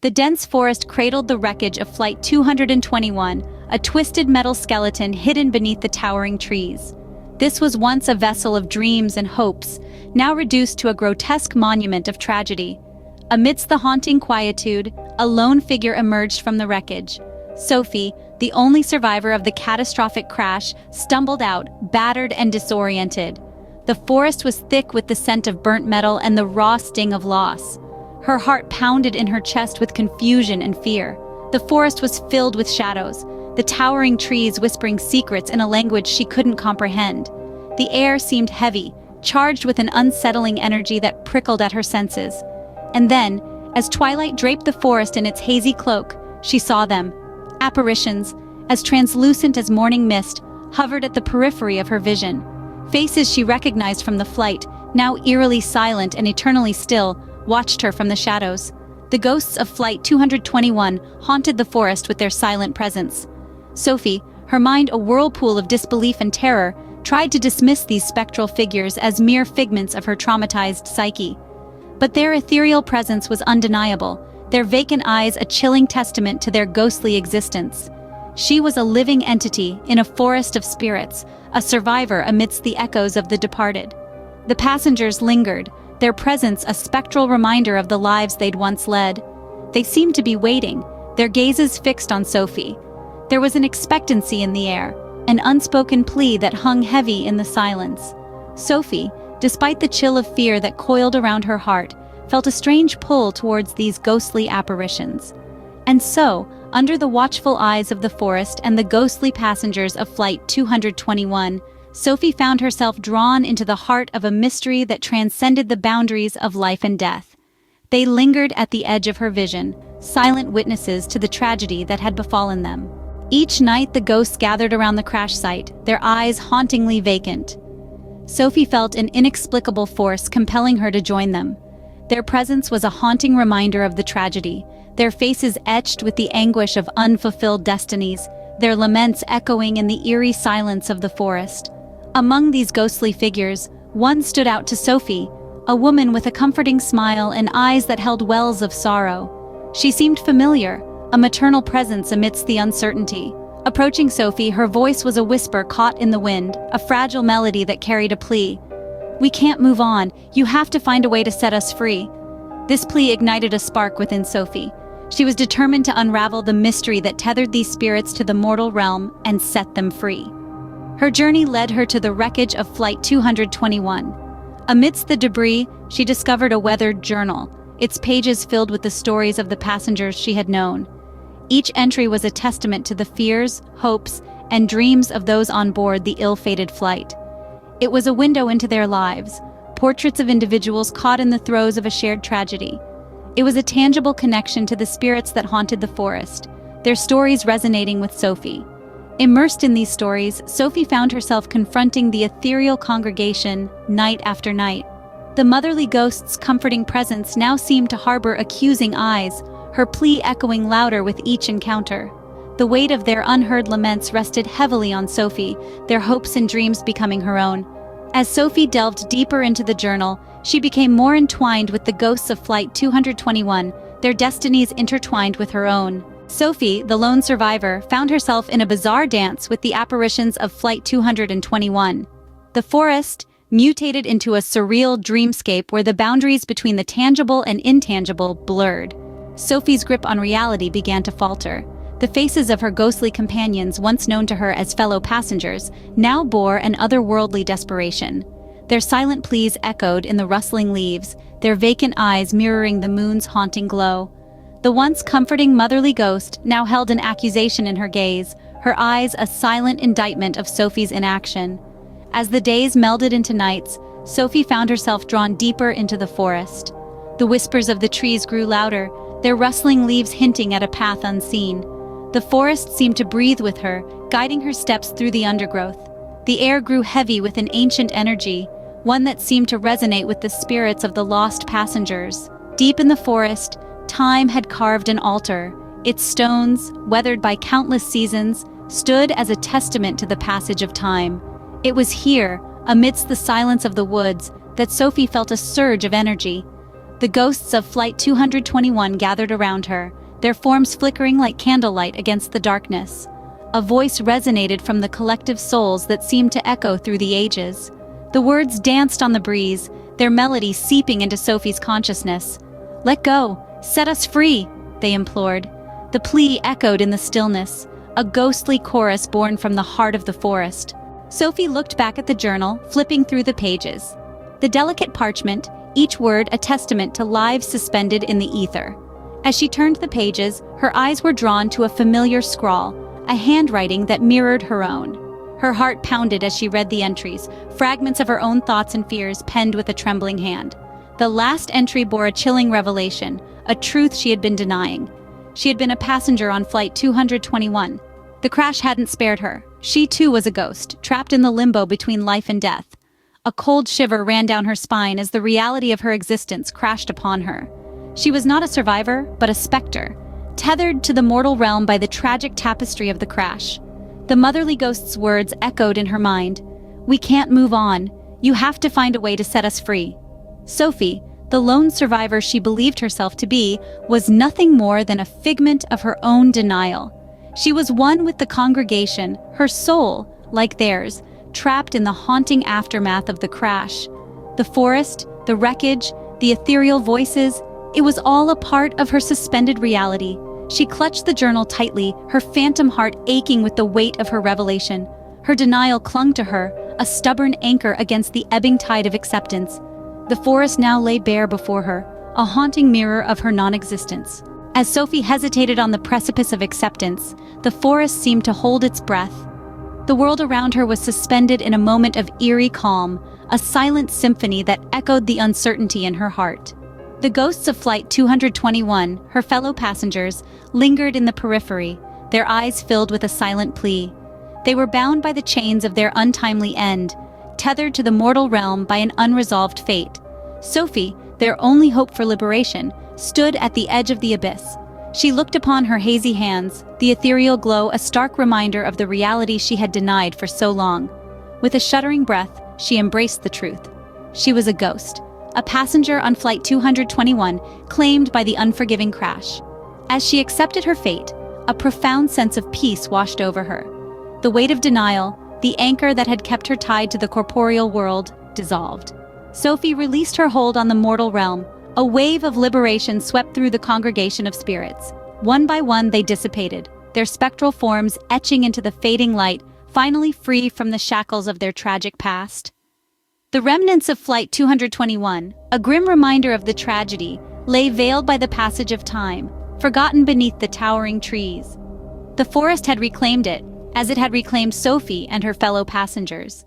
The dense forest cradled the wreckage of Flight 221, a twisted metal skeleton hidden beneath the towering trees. This was once a vessel of dreams and hopes, now reduced to a grotesque monument of tragedy. Amidst the haunting quietude, a lone figure emerged from the wreckage. Sophie, the only survivor of the catastrophic crash, stumbled out, battered and disoriented. The forest was thick with the scent of burnt metal and the raw sting of loss. Her heart pounded in her chest with confusion and fear. The forest was filled with shadows, the towering trees whispering secrets in a language she couldn't comprehend. The air seemed heavy, charged with an unsettling energy that prickled at her senses. And then, as twilight draped the forest in its hazy cloak, she saw them. Apparitions, as translucent as morning mist, hovered at the periphery of her vision. Faces she recognized from the flight, now eerily silent and eternally still, watched her from the shadows. The ghosts of Flight 221 haunted the forest with their silent presence. Sophie, her mind a whirlpool of disbelief and terror, tried to dismiss these spectral figures as mere figments of her traumatized psyche. But their ethereal presence was undeniable, their vacant eyes a chilling testament to their ghostly existence. She was a living entity in a forest of spirits, a survivor amidst the echoes of the departed. The passengers lingered, their presence a spectral reminder of the lives they'd once led. They seemed to be waiting, their gazes fixed on Sophie. There was an expectancy in the air, an unspoken plea that hung heavy in the silence. Sophie, despite the chill of fear that coiled around her heart, felt a strange pull towards these ghostly apparitions. And so, under the watchful eyes of the forest and the ghostly passengers of Flight 221, Sophie found herself drawn into the heart of a mystery that transcended the boundaries of life and death. They lingered at the edge of her vision, silent witnesses to the tragedy that had befallen them. Each night the ghosts gathered around the crash site, their eyes hauntingly vacant. Sophie felt an inexplicable force compelling her to join them. Their presence was a haunting reminder of the tragedy, their faces etched with the anguish of unfulfilled destinies, their laments echoing in the eerie silence of the forest. Among these ghostly figures, one stood out to Sophie, a woman with a comforting smile and eyes that held wells of sorrow. She seemed familiar, a maternal presence amidst the uncertainty. Approaching Sophie, her voice was a whisper caught in the wind, a fragile melody that carried a plea. "We can't move on. You have to find a way to set us free." This plea ignited a spark within Sophie. She was determined to unravel the mystery that tethered these spirits to the mortal realm and set them free. Her journey led her to the wreckage of Flight 221. Amidst the debris, she discovered a weathered journal, its pages filled with the stories of the passengers she had known. Each entry was a testament to the fears, hopes, and dreams of those on board the ill-fated flight. It was a window into their lives, portraits of individuals caught in the throes of a shared tragedy. It was a tangible connection to the spirits that haunted the forest, their stories resonating with Sophie. Immersed in these stories, Sophie found herself confronting the ethereal congregation night after night. The motherly ghost's comforting presence now seemed to harbor accusing eyes, her plea echoing louder with each encounter. The weight of their unheard laments rested heavily on Sophie, their hopes and dreams becoming her own. As Sophie delved deeper into the journal, she became more entwined with the ghosts of Flight 221, their destinies intertwined with her own. Sophie, the lone survivor, found herself in a bizarre dance with the apparitions of Flight 221. The forest mutated into a surreal dreamscape where the boundaries between the tangible and intangible blurred. Sophie's grip on reality began to falter. The faces of her ghostly companions, once known to her as fellow passengers, now bore an otherworldly desperation. Their silent pleas echoed in the rustling leaves, their vacant eyes mirroring the moon's haunting glow. The once comforting motherly ghost now held an accusation in her gaze, her eyes a silent indictment of Sophie's inaction. As the days melded into nights, Sophie found herself drawn deeper into the forest. The whispers of the trees grew louder, their rustling leaves hinting at a path unseen. The forest seemed to breathe with her, guiding her steps through the undergrowth. The air grew heavy with an ancient energy, one that seemed to resonate with the spirits of the lost passengers. Deep in the forest, time had carved an altar. Its stones, weathered by countless seasons, stood as a testament to the passage of time. It was here, amidst the silence of the woods, that Sophie felt a surge of energy. The ghosts of Flight 221 gathered around her, their forms flickering like candlelight against the darkness. A voice resonated from the collective souls that seemed to echo through the ages. The words danced on the breeze, their melody seeping into Sophie's consciousness. "Let go! Set us free!" they implored. The plea echoed in the stillness, a ghostly chorus born from the heart of the forest. Sophie looked back at the journal, flipping through the pages. The delicate parchment, each word a testament to lives suspended in the ether. As she turned the pages, her eyes were drawn to a familiar scrawl, a handwriting that mirrored her own. Her heart pounded as she read the entries, fragments of her own thoughts and fears penned with a trembling hand. The last entry bore a chilling revelation, a truth she had been denying. She had been a passenger on Flight 221. The crash hadn't spared her. She too was a ghost, trapped in the limbo between life and death. A cold shiver ran down her spine as the reality of her existence crashed upon her. She was not a survivor, but a specter, tethered to the mortal realm by the tragic tapestry of the crash. The motherly ghost's words echoed in her mind. "We can't move on. You have to find a way to set us free." Sophie, the lone survivor she believed herself to be, was nothing more than a figment of her own denial. She was one with the congregation, her soul, like theirs, trapped in the haunting aftermath of the crash. The forest, the wreckage, the ethereal voices, it was all a part of her suspended reality. She clutched the journal tightly, her phantom heart aching with the weight of her revelation. Her denial clung to her, a stubborn anchor against the ebbing tide of acceptance. The forest now lay bare before her, a haunting mirror of her non-existence. As Sophie hesitated on the precipice of acceptance, the forest seemed to hold its breath. The world around her was suspended in a moment of eerie calm, a silent symphony that echoed the uncertainty in her heart. The ghosts of Flight 221, her fellow passengers, lingered in the periphery, their eyes filled with a silent plea. They were bound by the chains of their untimely end, tethered to the mortal realm by an unresolved fate. Sophie, their only hope for liberation, stood at the edge of the abyss. She looked upon her hazy hands, the ethereal glow a stark reminder of the reality she had denied for so long. With a shuddering breath, she embraced the truth. She was a ghost, a passenger on Flight 221, claimed by the unforgiving crash. As she accepted her fate, a profound sense of peace washed over her. The weight of denial, the anchor that had kept her tied to the corporeal world, dissolved. Sophie released her hold on the mortal realm. A wave of liberation swept through the congregation of spirits. One by one they dissipated, their spectral forms etching into the fading light, finally free from the shackles of their tragic past. The remnants of Flight 221, a grim reminder of the tragedy, lay veiled by the passage of time, forgotten beneath the towering trees. The forest had reclaimed it, as it had reclaimed Sophie and her fellow passengers.